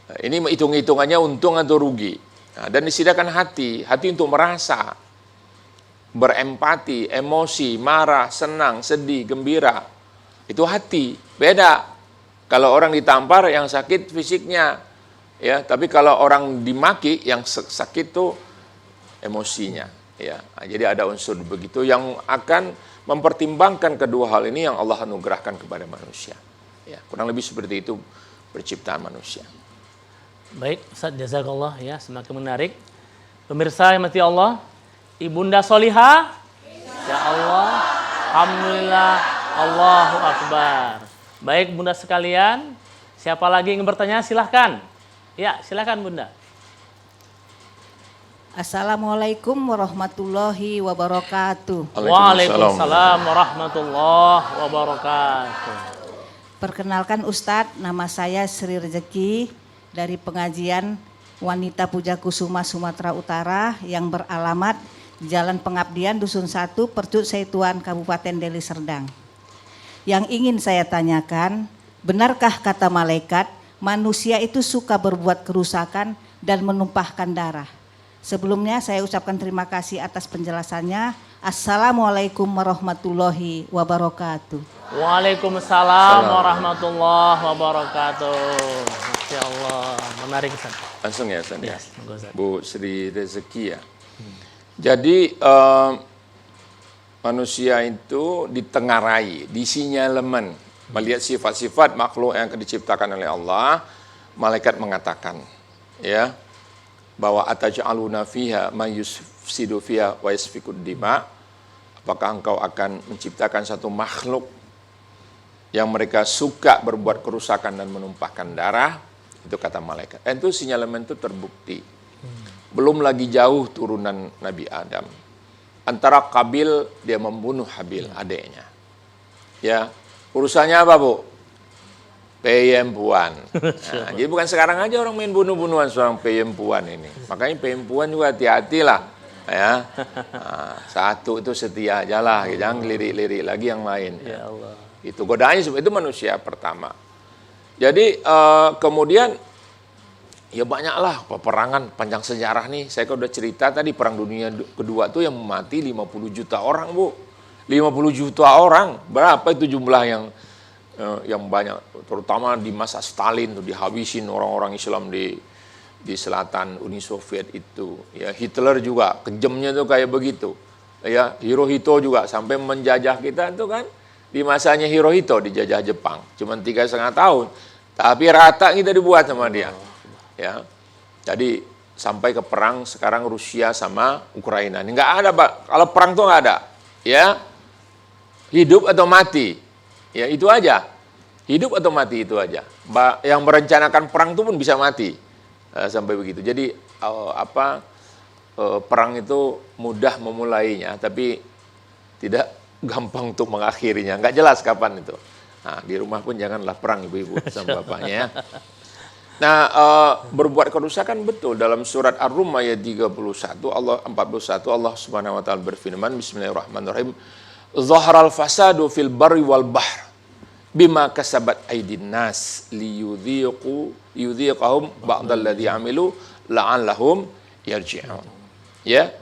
Nah, ini hitung-hitungannya untung atau rugi. Nah, dan disediakan hati untuk merasa, berempati, emosi, marah, senang, sedih, gembira. Itu hati, beda. Kalau orang ditampar yang sakit fisiknya, ya. Tapi kalau orang dimaki yang sakit itu emosinya, ya. Nah, jadi ada unsur begitu yang akan mempertimbangkan kedua hal ini yang Allah anugerahkan kepada manusia. Ya, kurang lebih seperti itu penciptaan manusia. Baik, Ustaz, jazakallah ya, semakin menarik. Pemirsa yang mati Allah, Ibunda Solihah, ya Allah, alhamdulillah, Allahu Akbar. Baik Bunda sekalian, siapa lagi yang ingin bertanya silahkan. Ya, silahkan Bunda. Assalamualaikum warahmatullahi wabarakatuh. Waalaikumsalam warahmatullahi wabarakatuh. Perkenalkan Ustadz, nama saya Sri Rezeki dari pengajian Wanita Puja Kusuma Sumatera Utara yang beralamat Jalan Pengabdian Dusun 1 Percut Seituan Kabupaten Deli Serdang. Yang ingin saya tanyakan, benarkah kata malaikat manusia itu suka berbuat kerusakan dan menumpahkan darah? Sebelumnya saya ucapkan terima kasih atas penjelasannya. Assalamualaikum warahmatullahi wabarakatuh. Waalaikumsalam warahmatullahi wabarakatuh. Masya Allah, menarik Ustaz. Langsung ya Ustaz. Yes, monggo, Ustaz. Bu Sri Rezeki ya. Jadi manusia itu ditengarai, disinyalemen, melihat sifat-sifat makhluk yang diciptakan oleh Allah. Malaikat mengatakan, ya, bahwa ataj'aluna fiha may yufsidu fiha wa yasfikud dima. Apakah engkau akan menciptakan satu makhluk yang mereka suka berbuat kerusakan dan menumpahkan darah? Itu kata malaikat. Itu sinyalemen itu terbukti. Belum lagi jauh turunan Nabi Adam. Antara Qabil, dia membunuh Habil, adiknya. Ya, urusannya apa, Bu? Peyempuan. Nah, jadi bukan sekarang aja orang main bunuh-bunuhan seorang peyempuan ini. Makanya peyempuan juga hati-hatilah. Ya, nah, satu itu setia aja lah, jangan lirik-lirik lagi yang lain. Ya Allah. Itu godaannya, itu manusia pertama. Jadi kemudian ya banyaklah peperangan panjang sejarah nih. Saya kan udah cerita tadi perang dunia kedua tuh yang mati 50 juta orang, Bu. 50 juta orang, berapa itu jumlah yang banyak, terutama di masa Stalin tuh dihabisin orang-orang Islam di selatan Uni Soviet itu. Ya, Hitler juga kejamnya tuh kayak begitu. Ya, Hirohito juga sampai menjajah kita tuh kan di masanya Hirohito dijajah Jepang, cuman 3,5 tahun, tapi rata kita dibuat sama dia. Ya, jadi sampai ke perang sekarang Rusia sama Ukraina. Ini nggak ada, Pak. Kalau perang tuh nggak ada. Ya, hidup atau mati. Ya, itu aja. Hidup atau mati itu aja. Yang merencanakan perang itu pun bisa mati. Sampai begitu. Jadi perang itu mudah memulainya, tapi tidak gampang untuk mengakhirinya. Nggak jelas kapan itu. Nah, di rumah pun janganlah perang ibu-ibu sama bapaknya ya. Nah, berbuat kerusakan betul. Dalam surat Ar-Rum ayat 41 Allah Subhanahu wa taala berfirman, bismillahirrahmanirrahim. Zaharal fasadu fil barri wal bahr bima kasabat aydin nas liyudhiqahum ba'dal ladzi amilu la'allahum yarji'un. Ya.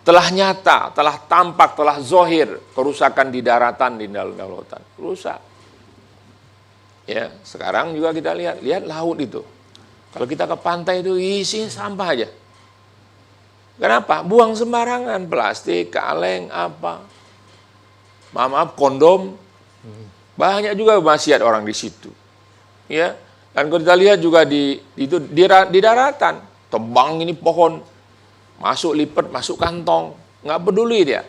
Telah nyata, telah tampak, telah zahir kerusakan di daratan, di dalam lautan. Rusak. Ya, sekarang juga kita lihat laut itu. Kalau kita ke pantai itu isi sampah aja. Kenapa? Buang sembarangan, plastik, kaleng, apa. Maaf, kondom. Banyak juga maksiat orang di situ. Ya. Dan kalau kita lihat juga di daratan, tebang ini pohon, masuk lipat, masuk kantong, nggak peduli dia.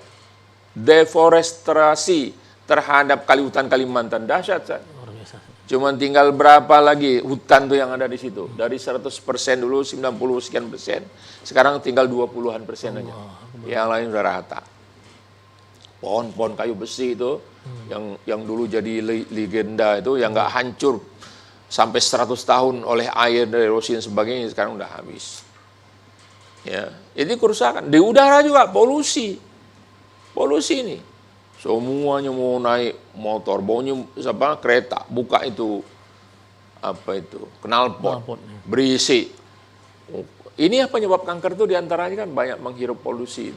Deforestasi terhadap hutan Kalimantan dahsyat. Cuman tinggal berapa lagi hutan tuh yang ada di situ. Dari 100% dulu 90 sekian persen. Sekarang tinggal 20-an persen aja. Yang lain udah rata. Pohon-pohon kayu besi itu yang dulu jadi legenda itu yang nggak hancur sampai 100 tahun oleh air dari erosi dan sebagainya, sekarang udah habis. Ya, jadi kerusakan. Di udara juga polusi ini. Semuanya mau naik motor, baunya kereta, buka itu knalpot, berisik. Ini yang penyebab kanker itu diantaranya kan banyak menghirup polusi,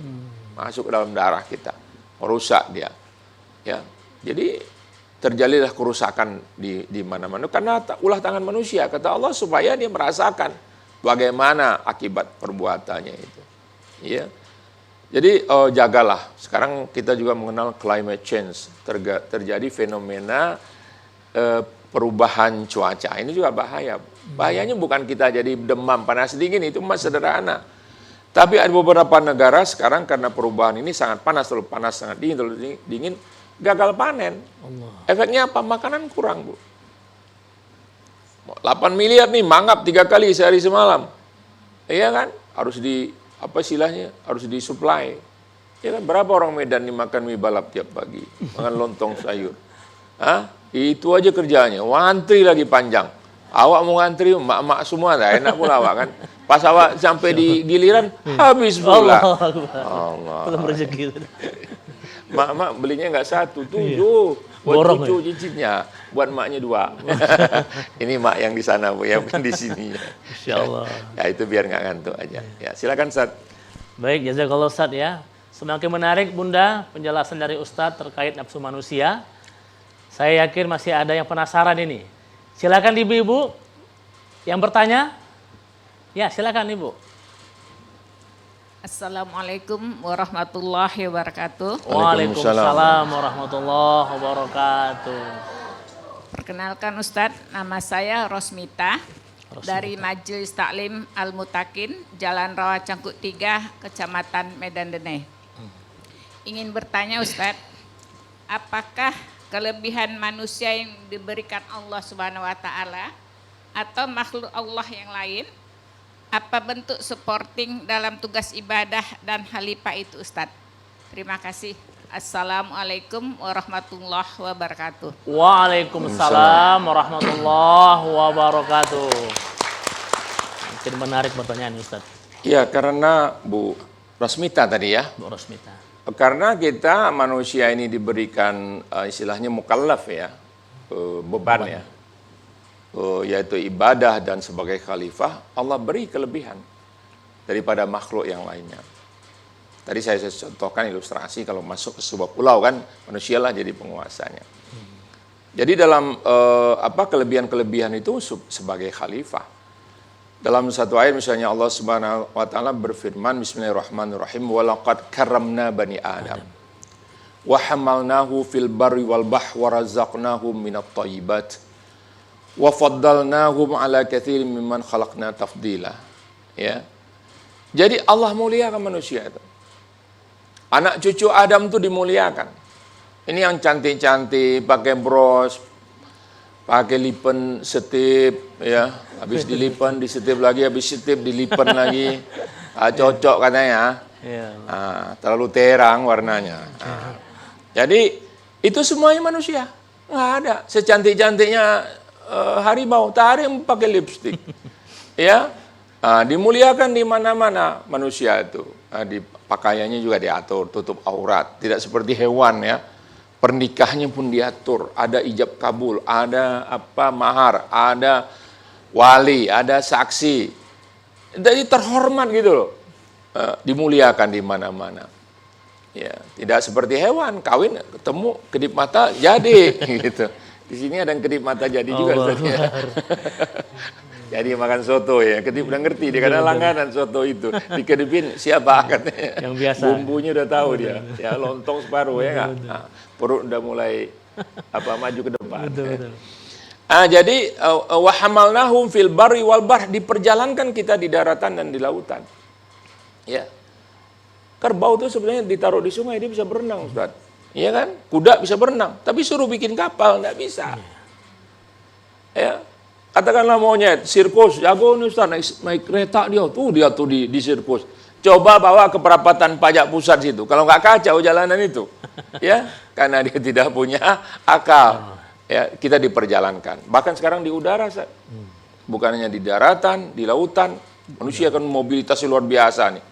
masuk ke dalam darah kita, merusak dia. Ya, jadi terjadilah kerusakan di mana-mana karena ulah tangan manusia. Kata Allah supaya dia merasakan bagaimana akibat perbuatannya itu. Ya. Jadi jagalah. Sekarang kita juga mengenal climate change. Terjadi fenomena perubahan cuaca. Ini juga bahaya. Bahayanya bukan kita jadi demam, panas, dingin, itu masih sederhana. Tapi ada beberapa negara sekarang karena perubahan ini sangat panas, terlalu panas, sangat dingin, terlalu dingin, gagal panen. Allah. Efeknya apa? Makanan kurang, Bu. 8 miliar nih mangap 3 kali sehari semalam. Iya kan? Harus apa istilahnya, harus disuplai. Ya kan, berapa orang Medan nih makan mie balap tiap pagi, makan lontong sayur. Itu aja kerjanya, ngantri lagi panjang. Awak mau ngantri, mak-mak semua, tak enak pula awak kan. Pas awak sampai di giliran, habis pula. Allah. Belum rezeki. Mak-mak belinya nggak 1, 7. Buat Borong cucu cicitnya, buat maknya 2. Ini mak yang di sana, Bu, yang di sini. Insya Allah. Ya itu biar nggak ngantuk aja. Ya silakan Ustaz. Baik, jazakallah Ustaz ya. Semakin menarik Bunda penjelasan dari Ustaz terkait nafsu manusia. Saya yakin masih ada yang penasaran ini. Silakan ibu-ibu yang bertanya. Ya, silakan Ibu. Assalamualaikum warahmatullahi wabarakatuh. Waalaikumsalam warahmatullahi wabarakatuh. Perkenalkan Ustadz, nama saya Rosmita dari Majelis Taklim Al-Mutakin, Jalan Rawa Cangkuk 3, Kecamatan Medan Deneh. Ingin bertanya Ustadz, apakah kelebihan manusia yang diberikan Allah Subhanahu wa taala atau makhluk Allah yang lain, apa bentuk supporting dalam tugas ibadah dan khalifah itu Ustadz? Terima kasih. Assalamualaikum warahmatullahi wabarakatuh. Waalaikumsalam warahmatullahi wabarakatuh. Mungkin menarik pertanyaan Ustaz. Ya, karena Bu Rosmita tadi ya. Bu Rosmita. Karena kita manusia ini diberikan istilahnya mukallaf ya, beban ya, yaitu ibadah dan sebagai khalifah, Allah beri kelebihan daripada makhluk yang lainnya. Tadi saya contohkan ilustrasi kalau masuk ke sebuah pulau kan, manusialah jadi penguasanya. Jadi dalam kelebihan-kelebihan itu sebagai khalifah. Dalam satu ayat misalnya Allah Subhanahu wa taala berfirman, bismillahirrahmanirrahim, walaqad karramna bani Adam wa hamalnahu fil barri wal bahri wa razaqnahum minat thayyibat wa faddalnahum ala katsirin mimman khalaqna tafdila. Ya. Jadi Allah muliakan manusia itu. Anak cucu Adam itu dimuliakan. Ini yang cantik-cantik, pakai bros, pakai lipen setip, ya. Habis dilipen, disetip lagi, habis setip dilipen lagi. Cocok katanya. Terlalu terang warnanya. Jadi itu semuanya manusia. Nggak ada. Secantik-cantiknya harimau, tak ada yang pakai lipstik. Ya. Dimuliakan di mana-mana manusia itu. Di pakaiannya juga diatur, tutup aurat. Tidak seperti hewan ya. Pernikahannya pun diatur, ada ijab kabul, ada mahar, ada wali, ada saksi. Jadi terhormat gitu loh. Dimuliakan di mana-mana. Ya, tidak seperti hewan, kawin ketemu kedip mata jadi gitu. Di sini ada yang kedip mata jadi juga. Jadi makan soto ya, kedip udah ngerti dia karena langganan soto itu. Dikedipin siapa katanya. Yang biasa. Bumbunya udah tahu dia. Ya lontong separuh ya enggak. Perut udah mulai maju ke depan. Betul. Jadi wa hamalnahum fil barri wal bahr, diperjalankan kita di daratan dan di lautan. Ya. Kerbau itu sebenarnya ditaruh di sungai dia bisa berenang, Ustaz. Iya kan? Kuda bisa berenang, tapi suruh bikin kapal enggak bisa. Ya. Katakanlah monyet, sirkus, jago nih Ustaz, naik kereta dia tuh di sirkus. Coba bawa ke perapatan pajak pusat situ, kalau nggak kacau jalanan itu, ya, karena dia tidak punya akal. Ya, kita diperjalankan. Bahkan sekarang di udara, bukan hanya di daratan, di lautan, manusia kan mobilitasnya luar biasa nih.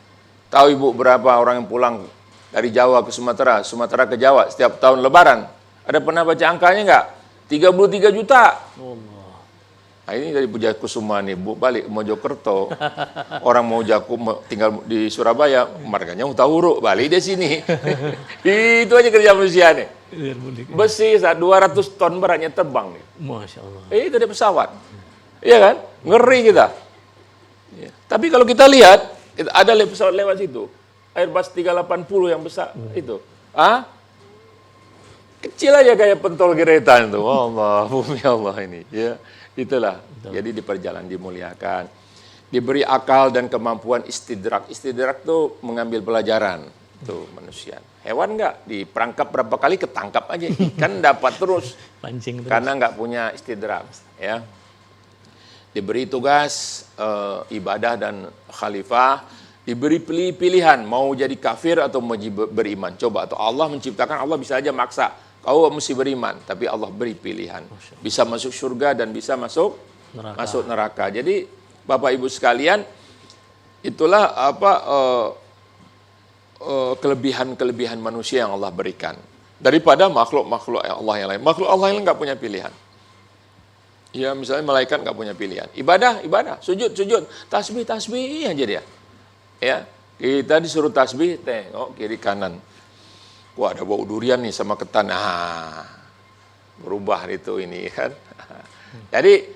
Tahu Ibu berapa orang yang pulang dari Jawa ke Sumatera, Sumatera ke Jawa setiap tahun Lebaran? Ada pernah baca angkanya nggak? 33 juta. Nah, ini dari Pujakusuma nih, Bu, balik ke Mojokerto. Orang mau tinggal di Surabaya, marganya Utahuruk, balik di sini. Itu aja kerja manusia nih. Besi 200 ton beratnya terbang nih. Masya Allah. Itu dia pesawat. Iya kan? Ngeri kita. Ya. Tapi kalau kita lihat, ada pesawat lewat situ. Airbus 380 yang besar itu. Kecil aja kayak pentol geretan itu. Allah, bumi Allah ini. Ya. Itulah, jadi dimuliakan, diberi akal dan kemampuan istidrak. Istidrak itu mengambil pelajaran, tuh manusia. Hewan enggak, diperangkap berapa kali ketangkap aja, ikan dapat terus, pancing terus. Karena enggak punya istidrak. Ya. Diberi tugas ibadah dan khalifah, Diberi pilihan, mau jadi kafir atau mau beriman. Coba, atau Allah menciptakan, Allah bisa aja maksa, kau mesti beriman. Tapi Allah beri pilihan. Bisa masuk surga dan bisa masuk neraka. Jadi Bapak Ibu sekalian, itulah kelebihan-kelebihan manusia yang Allah berikan. Daripada makhluk-makhluk Allah yang lain. Makhluk Allah yang lain nggak punya pilihan. Ya, misalnya malaikat nggak punya pilihan. Ibadah, sujud, tasbih aja dia. Ya, kita disuruh tasbih, tengok kiri kanan. Wah, ada bau durian nih sama ketan. Berubah itu ini kan. Jadi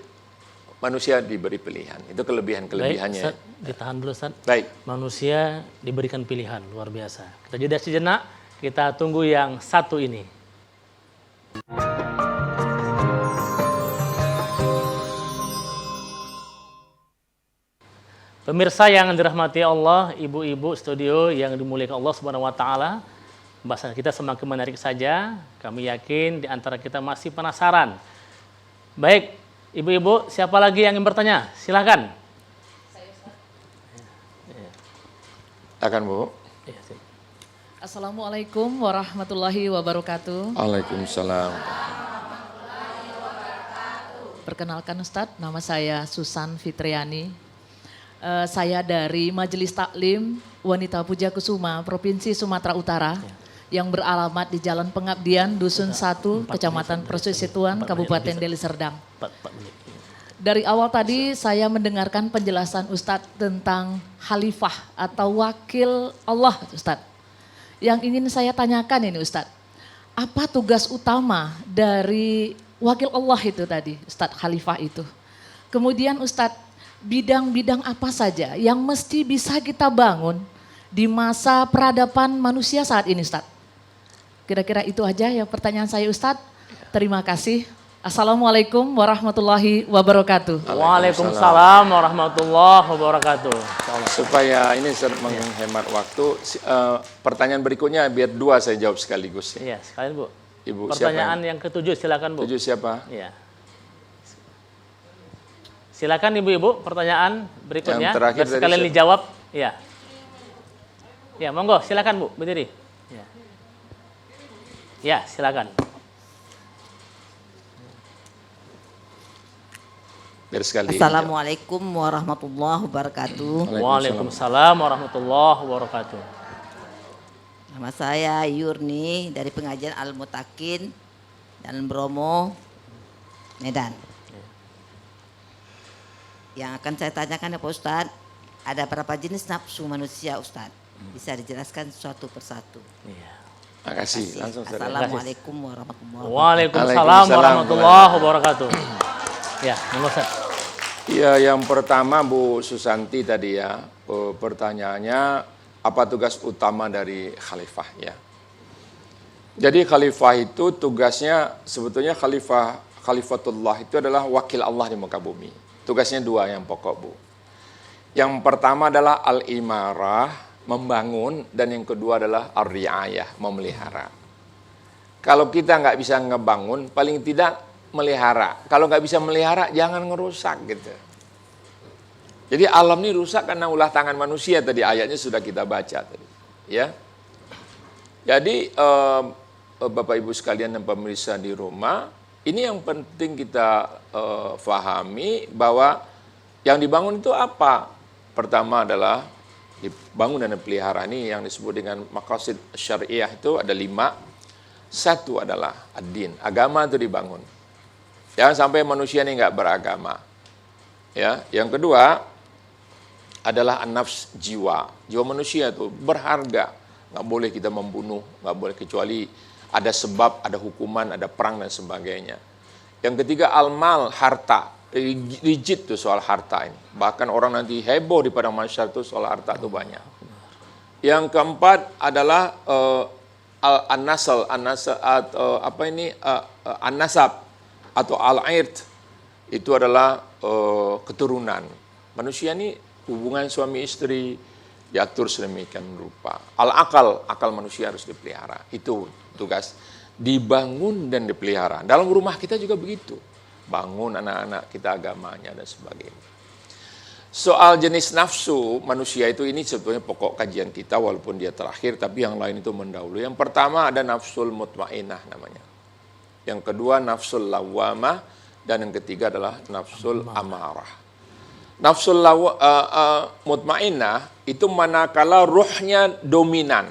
manusia diberi pilihan. Itu kelebihan-kelebihannya. Baik, Ustaz, ditahan dulu, Ustaz. Baik. Manusia diberikan pilihan, luar biasa. Kita jeda sejenak, kita tunggu yang satu ini. Pemirsa yang dirahmati Allah, ibu-ibu studio yang dimuliakan Allah Subhanahu wa taala, pembahasan kita semakin menarik saja. Kami yakin di antara kita masih penasaran. Baik, ibu-ibu, siapa lagi yang ingin bertanya? Silakan. Akan Bu. Assalamualaikum warahmatullahi wabarakatuh. Waalaikumsalam. Perkenalkan Ustadz, nama saya Susan Fitriani. Saya dari Majelis Taklim Wanita Puja Kusuma, Provinsi Sumatera Utara, yang beralamat di Jalan Pengabdian, Dusun 1, Kecamatan Persetuan, Kabupaten Deli Serdang. Dari awal tadi saya mendengarkan penjelasan Ustadz tentang khalifah atau wakil Allah, Ustadz. Yang ingin saya tanyakan ini Ustadz, apa tugas utama dari wakil Allah itu tadi, Ustadz, khalifah itu? Kemudian Ustadz, bidang-bidang apa saja yang mesti bisa kita bangun di masa peradaban manusia saat ini, Ustadz? Kira-kira itu aja yang pertanyaan saya, Ustadz. Terima kasih. Assalamualaikum warahmatullahi wabarakatuh. Waalaikumsalam warahmatullahi wabarakatuh. Supaya ini menghemat waktu, pertanyaan berikutnya biar dua saya jawab sekaligus. Iya, sekalian Bu. Ibu, pertanyaan yang ketujuh, silakan Bu. 7 siapa? Iya. Silakan ibu-ibu, pertanyaan berikutnya. Yang terakhir biar sekalian dijawab. Iya. Ya, monggo, silakan Bu, berdiri. Ya. Ya, silakan. Biar sekali. Assalamualaikum warahmatullahi wabarakatuh. Waalaikumsalam warahmatullahi wabarakatuh. Nama saya Yurni dari pengajian Al-Mutakin Jalan Bromo, Medan. Yang akan saya tanyakan ya Pak Ustadz, ada berapa jenis nafsu manusia Ustadz? Bisa dijelaskan satu persatu. Iya. Makasih. Langsung saja. Assalamualaikum warahmatullahi wabarakatuh. Waalaikumsalam warahmatullahi wabarakatuh. Ya, monggo Ustaz. Iya, yang pertama Bu Susanti tadi ya, pertanyaannya apa tugas utama dari khalifah ya. Jadi khalifah itu tugasnya sebetulnya khalifatullah itu adalah wakil Allah di muka bumi. Tugasnya dua yang pokok Bu. Yang pertama adalah al-imarah, membangun, dan yang kedua adalah ar-riayah, memelihara. Kalau kita nggak bisa ngebangun, paling tidak melihara. Kalau nggak bisa melihara, jangan ngerusak gitu. Jadi alam ini rusak karena ulah tangan manusia, tadi ayatnya sudah kita baca tadi. Ya. Jadi Bapak Ibu sekalian dan pemirsa di rumah, ini yang penting kita fahami bahwa yang dibangun itu apa? Pertama adalah dibangun dan dipelihara, ini yang disebut dengan maqasid syariah itu ada 5. Satu adalah ad-din, agama itu dibangun. Jangan sampai manusia ini nggak beragama. Ya, yang kedua adalah an-nafs, jiwa. Jiwa manusia itu berharga, nggak boleh kita membunuh, nggak boleh kecuali ada sebab, ada hukuman, ada perang dan sebagainya. Yang ketiga al-mal, harta. Rigid tuh soal harta ini. Bahkan orang nanti heboh di padang mahsyar tuh soal harta tuh banyak. Yang keempat adalah an-nasal atau an-nasab atau al-irt. Itu adalah keturunan. Manusia ini hubungan suami istri diatur sedemikian rupa. Al-akal, akal manusia harus dipelihara. Itu tugas, dibangun dan dipelihara. Dalam rumah kita juga begitu, bangun anak-anak kita agamanya dan sebagainya. Soal jenis nafsu manusia itu ini sebetulnya pokok kajian kita walaupun dia terakhir tapi yang lain itu mendahului. Yang pertama ada nafsul mutmainnah namanya. Yang kedua nafsul lawamah dan yang ketiga adalah nafsul amarah. Nafsul mutmainnah itu manakala ruhnya dominan.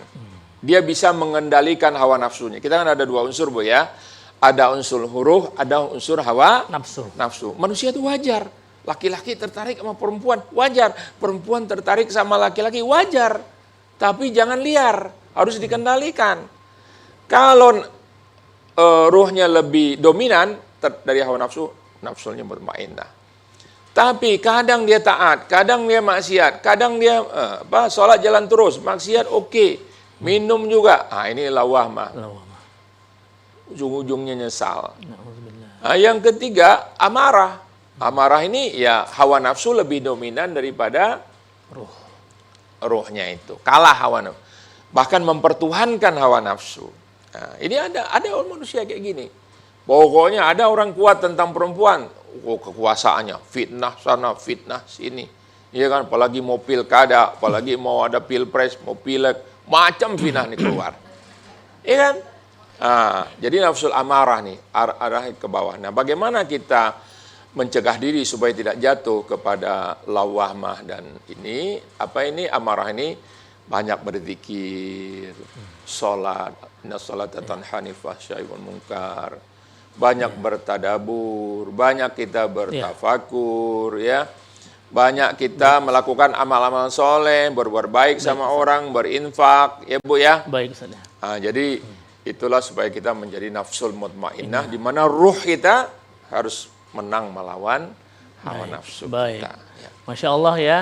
Dia bisa mengendalikan hawa nafsunya. Kita kan ada dua unsur, Bu ya. Ada unsur huruf, ada unsur hawa nafsu. Manusia itu wajar. Laki-laki tertarik sama perempuan, wajar. Perempuan tertarik sama laki-laki, wajar. Tapi jangan liar, harus dikendalikan. Kalau ruhnya lebih dominan dari hawa nafsu, nafsunya mutmainnah. Tapi kadang dia taat, kadang dia maksiat, kadang dia sholat jalan terus, maksiat oke. Minum juga, ini lawamah. Ujung-ujungnya nyesal. Nah, yang ketiga, amarah. Amarah ini ya hawa nafsu lebih dominan daripada ruhnya itu. Kalah hawa nafsu. Bahkan mempertuhankan hawa nafsu. Nah, ini ada manusia kayak gini. Pokoknya ada orang kuat tentang perempuan. Kekuasaannya, fitnah sana, fitnah sini. Iya kan, apalagi mau pilkada, apalagi mau ada pilpres, mau pileg, macam fitnah nih keluar. Iya kan? Nah, jadi nafsul amarah nih, arah ke bawah. Nah, bagaimana kita mencegah diri supaya tidak jatuh kepada lawamah dan ini amarah ini? Banyak berzikir, sholat, inna sholata tanha 'anil fahsya'i wal munkar, banyak bertadabur, banyak kita bertafakur, ya, banyak kita melakukan amal-amal soleh, berbuat baik sama orang, berinfak, ya Bu ya. Baik, Ustaz. Nah, jadi itulah supaya kita menjadi nafsul mutmainnah, di mana ruh kita harus menang melawan hawa nafsu kita. Ya. Masya Allah ya.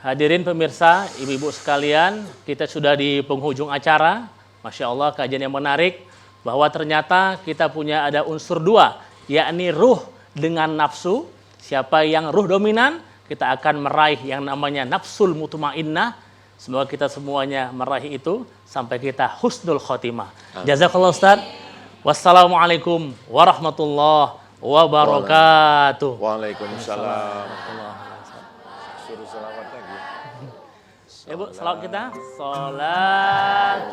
Hadirin pemirsa, ibu-ibu sekalian, kita sudah di penghujung acara. Masya Allah, kajian yang menarik bahwa ternyata kita punya ada unsur dua, yakni ruh dengan nafsu. Siapa yang ruh dominan, kita akan meraih yang namanya nafsul mutmainnah. Semoga kita semuanya meraih itu sampai kita husnul khotimah. Jazakallah Ustaz. Wassalamualaikum warahmatullahi wabarakatuh. Waalaikumsalam. Suruh selawat lagi. Ibu, selawat kita. Salat